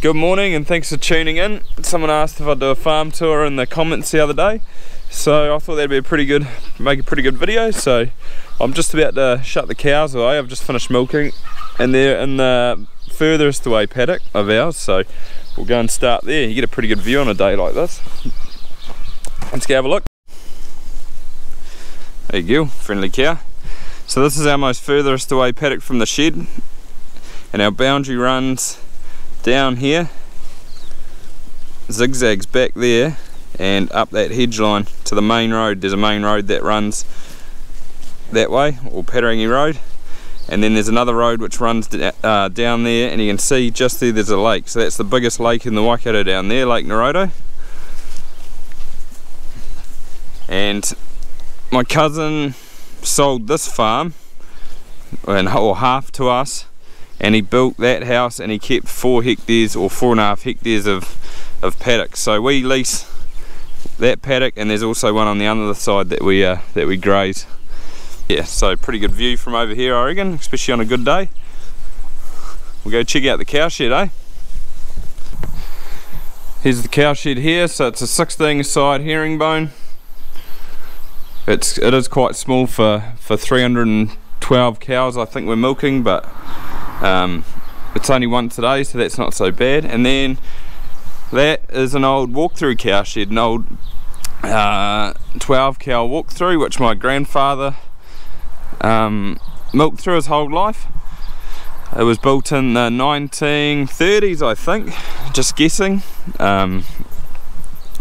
Good morning and thanks for tuning in. Someone asked if I'd do a farm tour in the comments the other day, so I thought that'd be make a pretty good video. So I'm just about to shut the cows away. I've just finished milking and they're in the furthest away paddock of ours, so we'll go and start there. You get a pretty good view on a day like this. Let's go have a look. There you go, friendly cow. So this is our most furthest away paddock from the shed, and our boundary runs down here, zigzags back there and up that hedge line to the main road. There's a main road that runs that way, or Paddock Road, and then there's another road which runs down there, and you can see just there's a lake. So that's the biggest lake in the Waikato down there, Lake Naroto. And my cousin sold this farm, or half to us, and he built that house and he kept 4 hectares or 4.5 hectares of paddock. So we lease that paddock, and there's also one on the other side that we graze. Yeah, so pretty good view from over here, I reckon, especially on a good day. We'll go check out the cow shed, eh? Here's the cow shed here. So it's a 16 side herringbone. It is quite small for 312 cows I think we're milking, but it's only one today, so that's not so bad. And then that is an old walk-through cow shed, an old 12 cow walk-through, which my grandfather milked through his whole life. It was built in the 1930s, I think, just guessing. And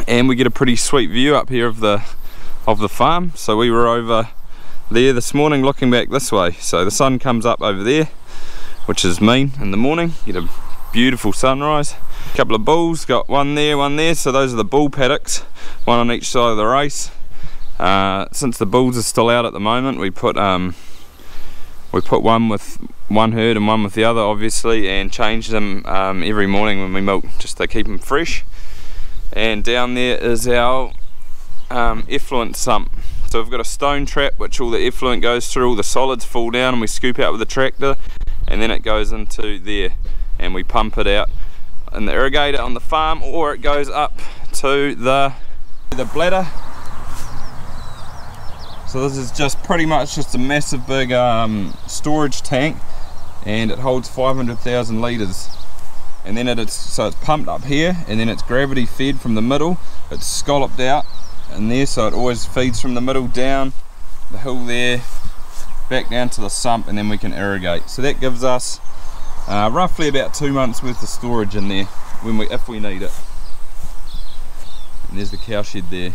we get a pretty sweet view up here of the farm. So we were over there this morning looking back this way, so the sun comes up over there, which is mean in the morning. Get a beautiful sunrise. A couple of bulls, got one there, so those are the bull paddocks, one on each side of the race. Since the bulls are still out at the moment, we put one with one herd and one with the other, obviously, and change them every morning when we milk, just to keep them fresh. And down there is our effluent sump. So we've got a stone trap which all the effluent goes through, all the solids fall down and we scoop out with the tractor, and then it goes into there and we pump it out in the irrigator on the farm, or it goes up to the bladder. So this is just pretty much just a massive big storage tank, and it holds 500,000 litres. And then it's pumped up here, and then it's gravity fed from the middle. It's scalloped out in there, so it always feeds from the middle down the hill there, back down to the sump, and then we can irrigate. So that gives us roughly about 2 months worth of storage in there if we need it. And there's the cow shed there.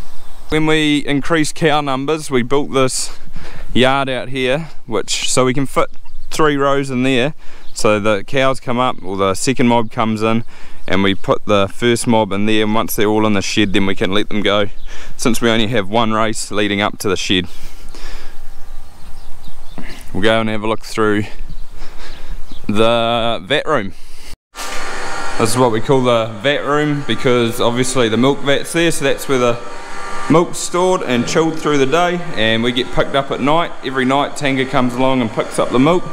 When we increased cow numbers, we built this yard out here, so we can fit 3 rows in there. So the cows come up, or the second mob comes in, and we put the first mob in there, and once they're all in the shed, then we can let them go, since we only have one race leading up to the shed. We'll go and have a look through the vat room. This is what we call the vat room, because obviously the milk vat's there, so that's where the milk's stored and chilled through the day, and we get picked up at night. Every night Tanga comes along and picks up the milk.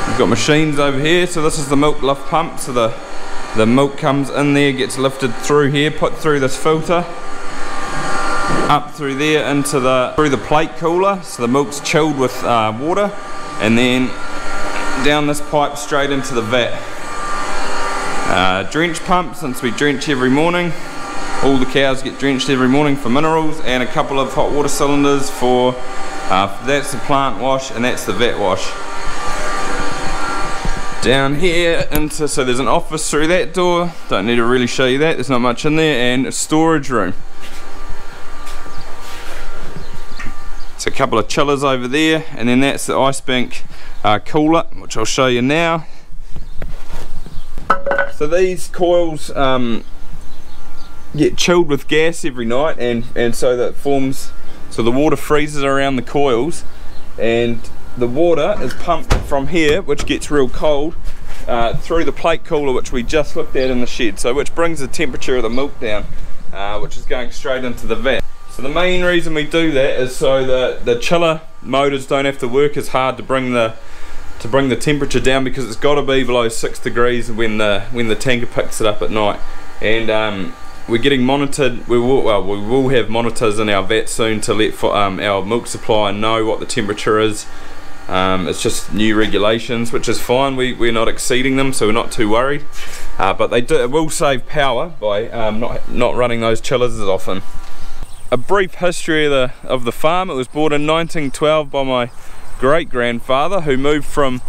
We've got machines over here, so this is the milk lift pump, so the milk comes in there, gets lifted through here, put through this filter, up through there through the plate cooler, so the milk's chilled with water, and then down this pipe straight into the vat. Drench pump, since we drench every morning. All the cows get drenched every morning for minerals, and a couple of hot water cylinders for that's the plant wash and that's the vat wash. Down here so there's an office through that door, don't need to really show you that, there's not much in there, and a storage room. So a couple of chillers over there, and then that's the ice bank cooler, which I'll show you now. So these coils get chilled with gas every night, and so that forms, so the water freezes around the coils, and the water is pumped from here, which gets real cold, through the plate cooler, which we just looked at in the shed, so which brings the temperature of the milk down, which is going straight into the vat. So the main reason we do that is so that the chiller motors don't have to work as hard to bring the to bring the temperature down, because it's got to be below 6 degrees when the tanker picks it up at night. And we're getting monitored. We will have monitors in our vat soon to let our milk supply know what the temperature is. It's just new regulations, which is fine. We're not exceeding them, so we're not too worried. But it will save power by not running those chillers as often. A brief history of the farm. It was bought in 1912 by my great-grandfather, who moved from,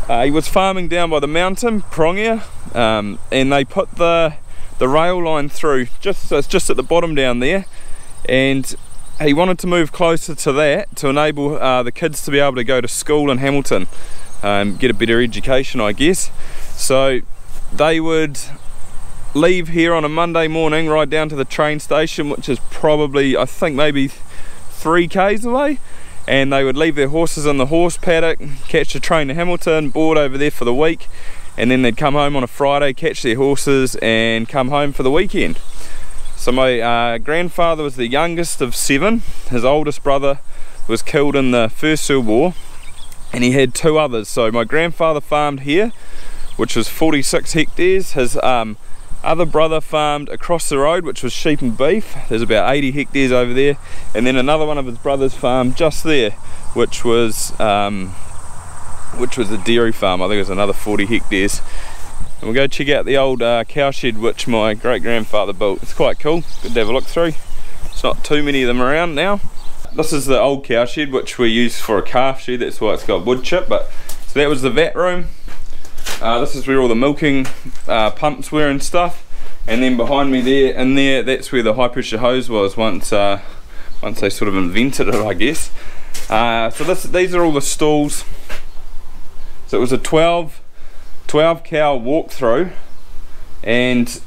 he was farming down by the mountain, Prongia, and they put the rail line through, so it's just at the bottom down there, and he wanted to move closer to that to enable the kids to be able to go to school in Hamilton, get a better education, I guess. So they would leave here on a Monday morning, ride down to the train station, which is probably, I think, maybe 3 k's away, and they would leave their horses in the horse paddock, catch the train to Hamilton, board over there for the week, and then they'd come home on a Friday, catch their horses and come home for the weekend. So my grandfather was the youngest of 7. His oldest brother was killed in the First World War, and he had 2 others. So my grandfather farmed here, which was 46 hectares. His other brother farmed across the road, which was sheep and beef. There's about 80 hectares over there, and then another one of his brothers farmed just there, which was a dairy farm. I think it was another 40 hectares. And we'll go check out the old cow shed which my great-grandfather built. It's quite cool, good to have a look through. There's not too many of them around now. This is the old cow shed which we use for a calf shed, that's why it's got wood chip. But so that was the vat room. This is where all the milking pumps were and stuff. And then behind me there, that's where the high pressure hose was once they sort of invented it, I guess. So these are all the stalls. So it was a 12 cow walkthrough, and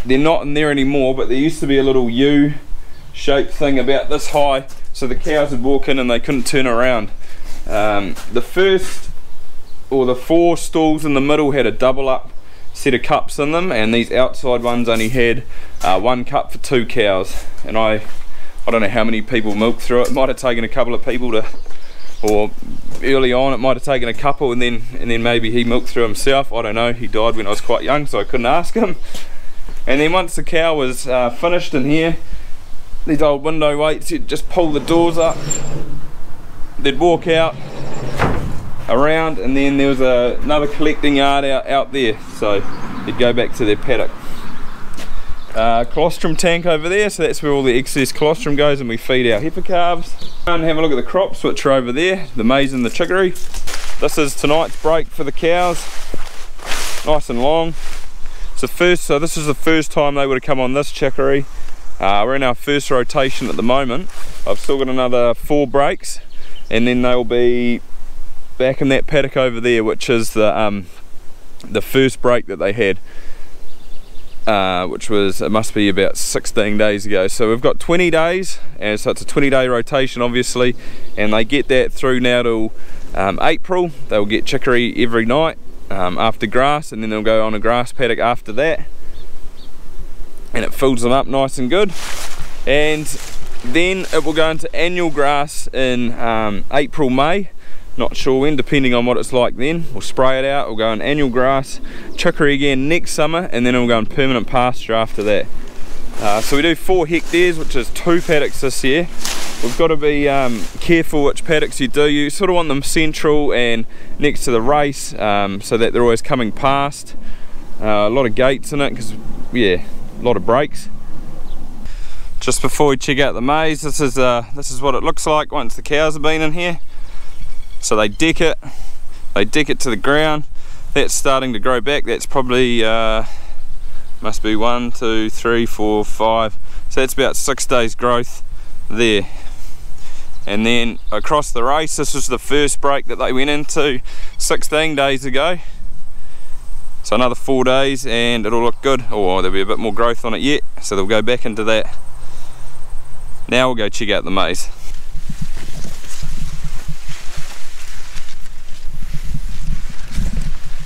they're not in there anymore, but there used to be a little U-shaped thing about this high, so the cows would walk in and they couldn't turn around. The 4 stalls in the middle had a double up set of cups in them, and these outside ones only had 1 cup for 2 cows. And I don't know how many people milked through it. It might have taken a couple of people to, or early on it might have taken a couple, and then maybe he milked through himself. I don't know, he died when I was quite young, so I couldn't ask him. And then once the cow was finished in here, these old window weights, you'd just pull the doors up, they'd walk out around, and then there was another collecting yard out there, so they'd go back to their paddock. Colostrum tank over there, so that's where all the excess colostrum goes, and we feed our heifer calves. And have a look at the crops which are over there, the maize and the chicory. This is tonight's break for the cows, nice and long. So this is the first time they would have come on this chicory. We're in our first rotation at the moment. I've still got another 4 breaks, and then they'll be back in that paddock over there, which is the first break that they had. Which was, it must be about 16 days ago. So we've got 20 days, and so it's a 20-day rotation obviously, and they get that through now till April. They'll get chicory every night after grass, and then they'll go on a grass paddock after that, and it fills them up nice and good. And then it will go into annual grass in April, May. Not sure when, depending on what it's like then. We'll spray it out, we'll go in annual grass, chicory again next summer, and then it'll go in permanent pasture after that. So we do 4 hectares, which is 2 paddocks this year. We've got to be careful which paddocks you do. You sort of want them central and next to the race, so that they're always coming past. A lot of gates in it, because yeah, a lot of breaks. Just before we check out the maize, this is what it looks like once the cows have been in here. So they deck it to the ground. That's starting to grow back. That's probably must be 1, 2, 3, 4, 5. So that's about 6 days growth there. And then across the race, this was the first break that they went into 16 days ago. So another 4 days and it'll look good. Or there'll be a bit more growth on it yet, so they'll go back into that. Now we'll go check out the maize.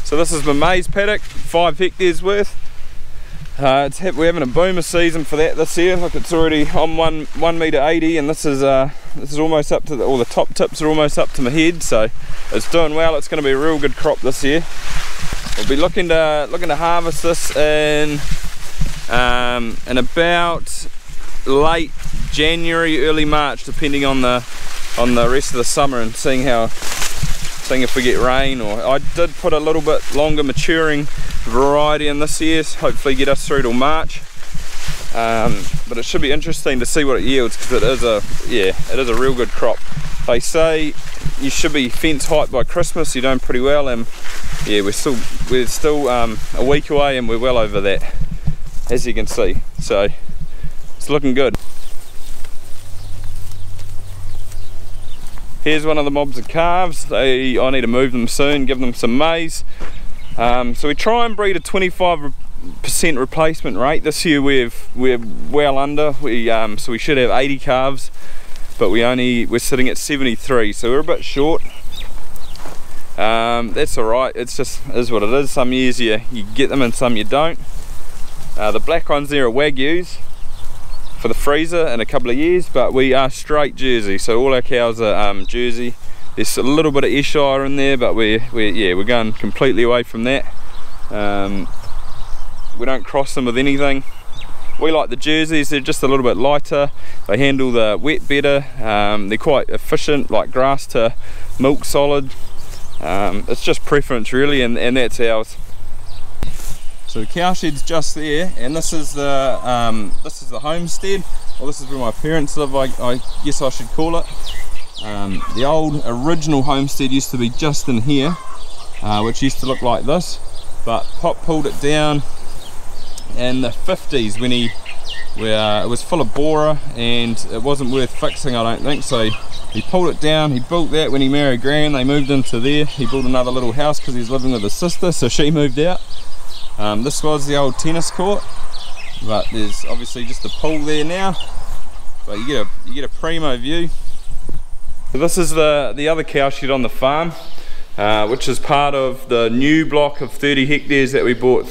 So this is my maize paddock, 5 hectares worth. We're having a boomer season for that this year. Look, it's already on 1 metre 80, and this is This is almost up to all the top tips are almost up to my head, so it's doing well. It's going to be a real good crop this year. We'll be looking to harvest this in about late January, early March, depending on the rest of the summer, and seeing if we get rain. Or I did put a little bit longer maturing variety in this year, so hopefully get us through till March. But it should be interesting to see what it yields, because it is a real good crop. They say you should be fence height by Christmas. You're doing pretty well, and yeah, we're still a week away, and we're well over that, as you can see. So it's looking good. Here's one of the mobs of calves. I need to move them soon, give them some maize. So we try and breed a 25% replacement rate. This year we're well under. So we should have 80 calves, but we're sitting at 73, so we're a bit short. That's alright, it's just is what it is. Some years you get them and some you don't. The black ones there are Wagyus for the freezer in a couple of years, but we are straight Jersey, so all our cows are Jersey. There's a little bit of Ayrshire in there, but we're going completely away from that. We don't cross them with anything. We like the Jerseys. They're just a little bit lighter, they handle the wet better, they're quite efficient, like grass to milk solid. It's just preference really, and that's ours. So the cow shed's just there, and this is the homestead, or this is where my parents live, I guess I should call it. The old original homestead used to be just in here, which used to look like this, but Pop pulled it down in the 50s when it was full of borer and it wasn't worth fixing, I don't think, so he pulled it down. He built that when he married Gran. They moved into there. He built another little house because he's living with his sister, so she moved out. This was the old tennis court, but there's obviously just a pool there now, but you get a primo view. So this is the other cow shed on the farm, which is part of the new block of 30 hectares that we bought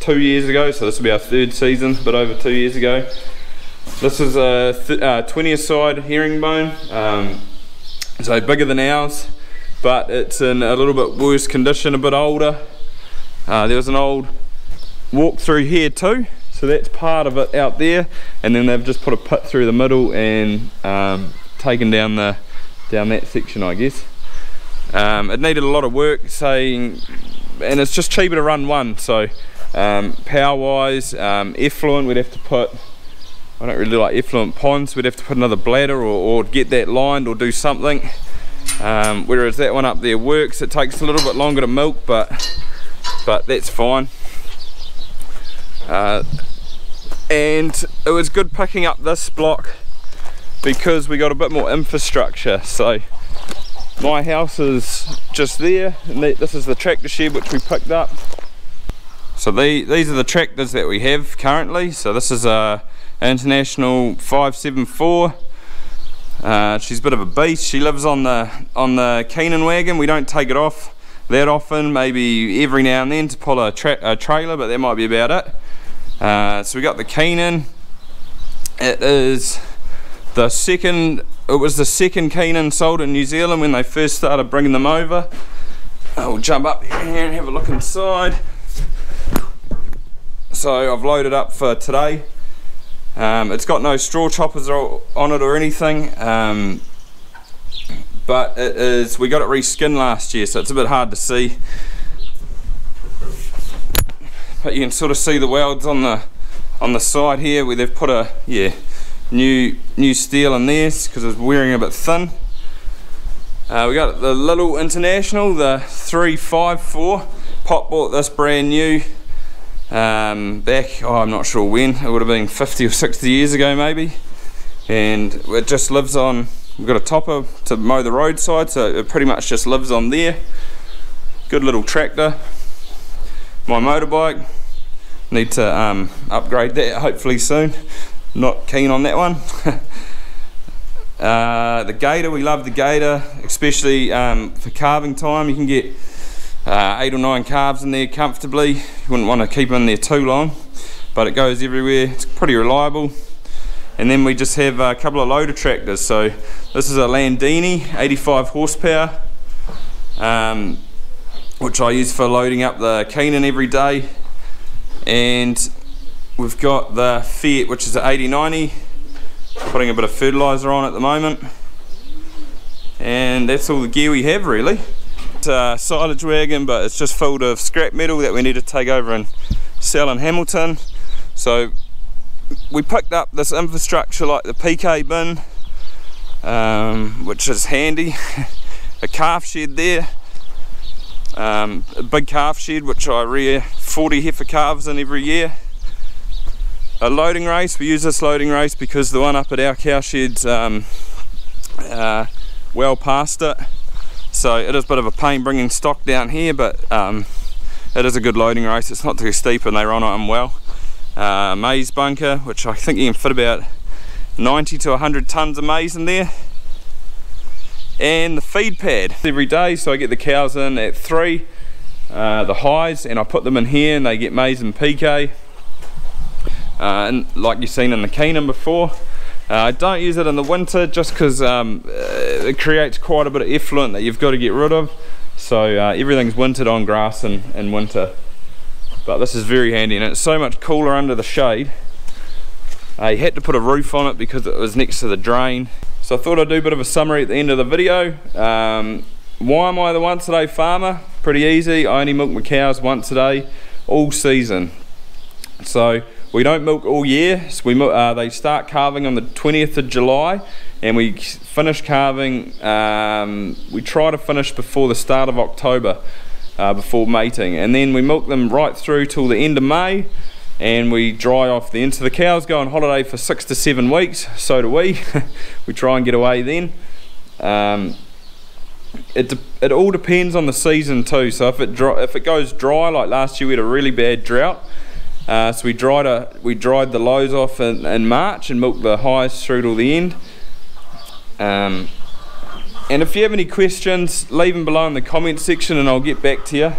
2 years ago. So this will be our third season, but over 2 years ago. This is a 20th side herringbone, so bigger than ours, but it's in a little bit worse condition, a bit older. There was an old walk through here too, so that's part of it out there, and then they've just put a pit through the middle and taken down that section, I guess. It needed a lot of work, and it's just cheaper to run one. So power wise, effluent, we'd have to put, I don't really like effluent ponds, we'd have to put another bladder or get that lined or do something. Whereas that one up there works. It takes a little bit longer to milk, but that's fine. And it was good picking up this block because we got a bit more infrastructure. So my house is just there, and this is the tractor shed which we picked up. So these are the tractors that we have currently. So this is a International 574. She's a bit of a beast. She lives on the Keenan wagon. We don't take it off that often, maybe every now and then to pull a trailer, but that might be about it. So we got the Keenan. It was the second Keenan sold in New Zealand when they first started bringing them over. I'll jump up here and have a look inside. So I've loaded up for today. It's got no straw choppers on it or anything, but we got it reskinned last year, so it's a bit hard to see, but you can sort of see the welds on the side here where they've put a new steel in there because it's wearing a bit thin. We got the little International, the 354. Pop bought this brand new back, I'm not sure when, it would have been 50 or 60 years ago maybe, and it just lives on, we've got a topper to mow the roadside, so it pretty much just lives on there. Good little tractor. My motorbike, need to upgrade that hopefully soon, not keen on that one. The Gator, we love the Gator, especially for calving time. You can get 8 or 9 calves in there comfortably. You wouldn't want to keep them in there too long, but it goes everywhere. It's pretty reliable, And then we just have a couple of loader tractors. So this is a Landini 85 horsepower, which I use for loading up the Keenan every day. And we've got the Fiat, which is an 8090, putting a bit of fertiliser on at the moment. And that's all the gear we have really. It's a silage wagon, but it's just filled with scrap metal that we need to take over and sell in Hamilton. So we picked up this infrastructure like the PK bin, which is handy, a calf shed there, a big calf shed which I rear 40 heifer calves in every year, a loading race. We use this loading race because the one up at our cow shed's well past it, so it is a bit of a pain bringing stock down here, but it is a good loading race. It's not too steep and they run on well. Maize bunker, which I think you can fit about 90 to 100 tons of maize in there, and the feed pad every day. So I get the cows in at 3, the highs, and I put them in here and they get maize and PK, and like you've seen in the Keenan before. I don't use it in the winter just because it creates quite a bit of effluent that you've got to get rid of, so everything's wintered on grass in winter. But this is very handy, and it's so much cooler under the shade. I had to put a roof on it because it was next to the drain. So I thought I'd do a bit of a summary at the end of the video. Why am I the once a day farmer? Pretty easy. I only milk my cows once a day all season. So we don't milk all year. So we milk, they start calving on the 20th of July and we finish calving, we try to finish before the start of October. Before mating, and then we milk them right through till the end of May, and we dry off then. So the cows go on holiday for 6 to 7 weeks, so do we. We try and get away then. It all depends on the season too. So if it goes dry, like last year we had a really bad drought, so we dried the lows off in March and milked the highs through till the end. And if you have any questions, leave them below in the comment section and I'll get back to you.